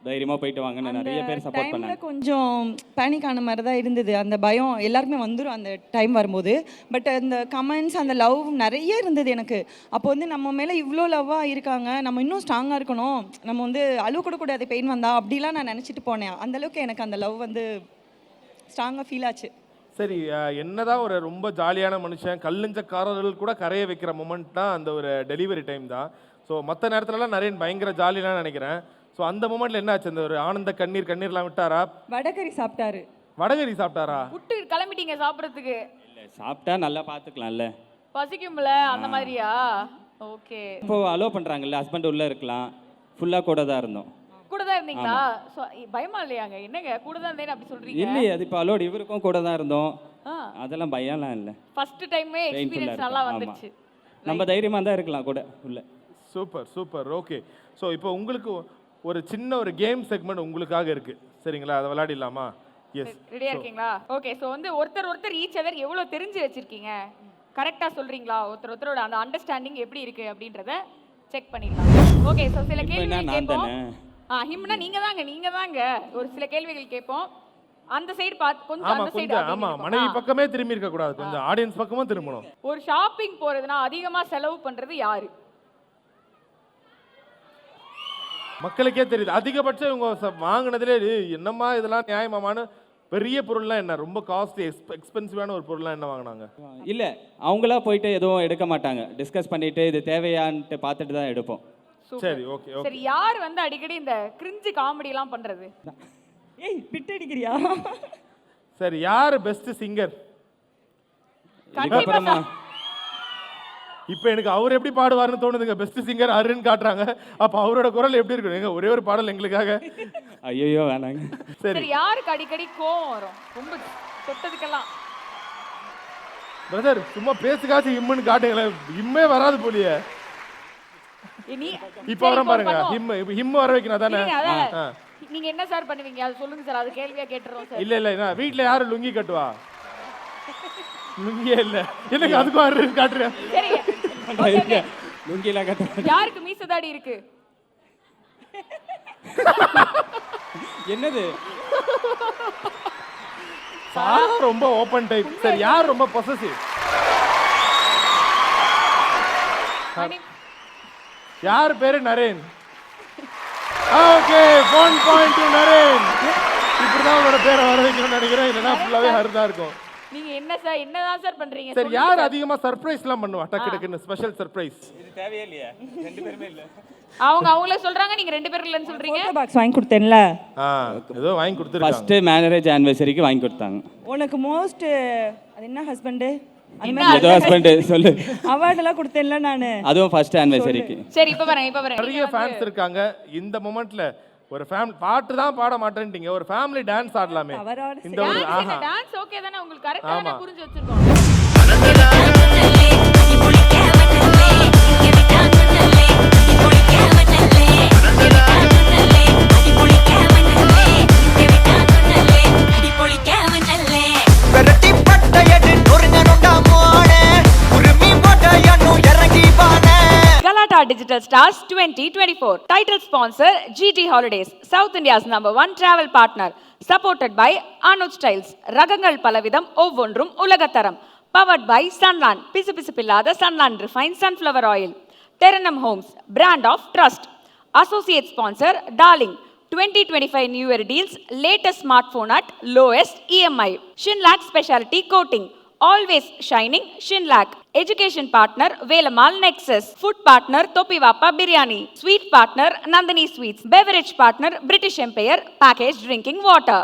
தைரியமாக போயிட்டு வாங்கன்னு நிறைய பேர் சப்போர்ட் பண்ணாங்க. கொஞ்சம் பேனிக் ஆன மாதிரி தான் இருந்தது. அந்த பயம் எல்லாருக்குமே வந்துடும் அந்த டைம் வரும்போது. பட் அந்த கமெண்ட்ஸ், அந்த லவ் நிறைய இருந்தது எனக்கு. அப்போ வந்து நம்ம மேலே இவ்வளோ லவ்வாக இருக்காங்க, நம்ம இன்னும் ஸ்ட்ராங்காக இருக்கணும், நம்ம வந்து அழுவ கூட கூடாது பெயின் வந்தா, அப்படிலாம் நான் நினச்சிட்டு போனேன். அந்தளவுக்கு எனக்கு அந்த லவ் வந்து ஸ்ட்ராங்காக ஃபீல் ஆச்சு. சரி, என்னதான் ஒரு ரொம்ப ஜாலியான மனுஷன், கல்லுஞ்சக்காரர்கள் கூட கரைய வைக்கிற மொமெண்ட் தான் அந்த ஒரு டெலிவரி டைம் தான். ஸோ மற்ற நேரத்துலலாம் நிறைய பயங்கர ஜாலிலாம் நினைக்கிறேன். ஸோ அந்த மொமெண்ட்ல என்ன ஆச்சு? அந்த ஒரு ஆனந்த கண்ணீர்லாம் விட்டாரா? வடகறி சாப்பிட்டாரு. வடகறி சாப்பிட்டாரா? விட்டு கிளம்பிட்டீங்க சாப்பிட்றதுக்கு? இல்லை, சாப்பிட்டா நல்லா பார்த்துக்கலாம்ல, பசிக்கும்ல, அந்த மாதிரியா? ஓகே. இப்போ அலோவ் பண்ணுறாங்கல்ல, ஹஸ்பண்ட் உள்ளே இருக்கலாம், ஃபுல்லாக கூட தான் இருந்தோம். கூட தான் இருந்தீங்களா? பயமா இல்லையாங்க? என்னங்க கூட தான் இருந்தேன்னு அப்படி சொல்றீங்க? இல்லையே, அது இப்போ அலோட், இவருக்கும் கூட தான் இருந்தோம். அதெல்லாம் பயம்லாம் இல்லை. ஃபர்ஸ்ட் டைமே எக்ஸ்பீரியன்ஸ் நல்லா வந்துச்சு. நம்ம தைரியமாக தான் இருக்கலாம் கூட உள்ள. Super super. ஓகே, ஸோ இப்போ உங்களுக்கு ஒரு சின்ன ஒரு கேம் செக்மெண்ட் உங்களுக்காக இருக்கு, சரிங்களா? அதை விளையாடிடலாமா? எஸ், ரெடியா இருக்கீங்களா? ஓகே. ஸோ வந்து ஒருத்தர் ஈச் அதர் எவ்வளோ தெரிஞ்சு வச்சிருக்கீங்க, கரெக்டாக சொல்றீங்களா? ஒருத்தரோட அந்த அண்டர்ஸ்டாண்டிங் எப்படி இருக்கு அப்படின்றத செக் பண்ணிடலாம். ஓகே. ஸோ சில கேள்விகள் கேட்போம். ஹிம்னா நீங்க தாங்க. ஒரு சில கேள்விகள் கேட்போம். அந்த சைடு பார்த்து கொஞ்சம் அந்த சைடு. ஆமா, மனைவி பக்கமே திரும்பி இருக்க கூடாது, கொஞ்சம் ஆடியன்ஸ் பக்கமும் திரும்பணும். ஒரு ஷாப்பிங் போறதுனா அதிகமா செலவு பண்றது யாரு? மக்களுக்கே தெரியுது. அதிகபட்சம் இவங்க வாங்கினதுலே என்னம்மா இதெல்லாம் நியாயமாமான்னு பெரிய பொருள்லாம் என்ன, ரொம்ப காஸ்ட்லி எக்ஸ்பென்சிவான ஒரு பொருள்லாம் என்ன வாங்கினாங்க? இல்லை, அவங்களா போயிட்டு எதுவும் எடுக்க மாட்டாங்க. டிஸ்கஸ் பண்ணிட்டு இது தேவையான்ட்டு பார்த்துட்டு தான் எடுப்போம். சரி, ஓகே. சரி, யார் வந்து அடிக்கடி இந்த கிரிஞ்சு காமெடி எல்லாம் பண்றது? ஏய், பிட் அடிக்கிறியா? சரி, யார் பெஸ்ட் சிங்கர்? அதுக்கப்புறமா இப்போ எனக்கு அவர் எப்படி பாடுவார்னு தோணுதுங்க. பெஸ்ட் சிங்கர் அருன்னு காட்டுறாங்க. அப்போ அவரோட குரல் எப்படி இருக்கும்? எங்க ஒரே ஒரு பாடல் எங்களுக்காக. ஐயோ வேணாங்க. சரி, யாருக்கு அடிக்கடி கோவம் வரும் ரொம்ப தொட்டதுக்கெல்லாம்? பிரதர், சும்மா பேசுக்காச்சும் இம்முன்னு காட்டுங்களேன். இம்மே வராது போலியே. இப்போ வர பாருங்க, ஹிம் வர வைக்கணும் தானே? நீங்க என்ன சார் பண்ணுவீங்க? அது சொல்லுங்க சார், அது கேள்வியா கேட்டுறோம் சார். இல்ல, நான் வீட்ல யாரு லுங்கி கட்டுவா? லுங்கியே இல்ல எனக்கு அதுக்கும் ஆறு காட்டுறேன். சரிங்க. Okay, okay. லுங்கிலாம் கட்ட யாருக்கு மீச தாடி இருக்கு? என்னது சாரா ரொம்ப ஓபன் டைப். சரி யார் ரொம்ப பொசசிவ்? யார் பேரு Naren? Okay 1 point to Naren. இப்படிதான் உங்களோட பேரை வர வைக்கணும்னு நினைக்கிறேன். இல்லைன்னா ஃபுல்லாவே ஹர்தா இருக்கும். நீங்க என்ன சார் என்னதான் சார் பண்றீங்க? சரி யார் அதிகமா சர்ப்ரைஸ்லாம் பண்ணுவா? டக்கு டக்குன்னு ஸ்பெஷல் சர்ப்ரைஸ். இது தேவையே இல்லையா? ரெண்டு பேருமே இல்ல. அவங்களே சொல்றாங்க, நீங்க 2 பேரும் இல்லன்னு சொல்றீங்க. பாக்ஸ் வாங்கி கொடுத்தேன்ல, ஏதோ வாங்கி கொடுத்துருக்காங்க. ஃபர்ஸ்ட் மேரேஜ் ஆனிவர்சரிக்கு வாங்கி கொடுத்தாங்க. உனக்கு மோஸ்ட் அது என்ன ஹஸ்பண்ட் ஏதோ ஹஸ்பண்ட் சொல்லு. அவார்ட் எல்லாம் கொடுத்தேன்ல நானு. அதுவும் ஃபர்ஸ்ட் ஆனிவர்சரிக்கு. சரி இப்ப பாருங்க. நிறைய ஃபேன்ஸ் இருக்காங்க. இந்த மொமெண்ட்ல ஒரு ஃபேமிலி பாட்டு தான் பாட மாட்டேன்ட்டீங்க. ஒரு ஃபேமிலி டான்ஸ் ஆடலாமே. இந்த ஒரு டான்ஸ் ஓகே தானே உங்களுக்கு? கரெக்ட்டா தானே புரிஞ்சு வச்சிருக்கோம். Galata Digital Stars 2024. Title sponsor GT Holidays, South India's #1 travel partner. Supported by Anuj Styles, Ragangal Palavidam, Ovondrum, Ulagattaram. Powered by Sunland, Pisupillada Sunland Refined Sunflower Oil. Terranum Homes, brand of trust. Associate sponsor Darling. 2025 New Year deals, latest smartphone at lowest EMI. Shinlac Specialty Coating. Always shining Shinlac. Education partner Velamal Nexus. Food partner Topivapa Biryani. Sweet partner Nandini Sweets. Beverage partner British Empire Packaged Drinking Water.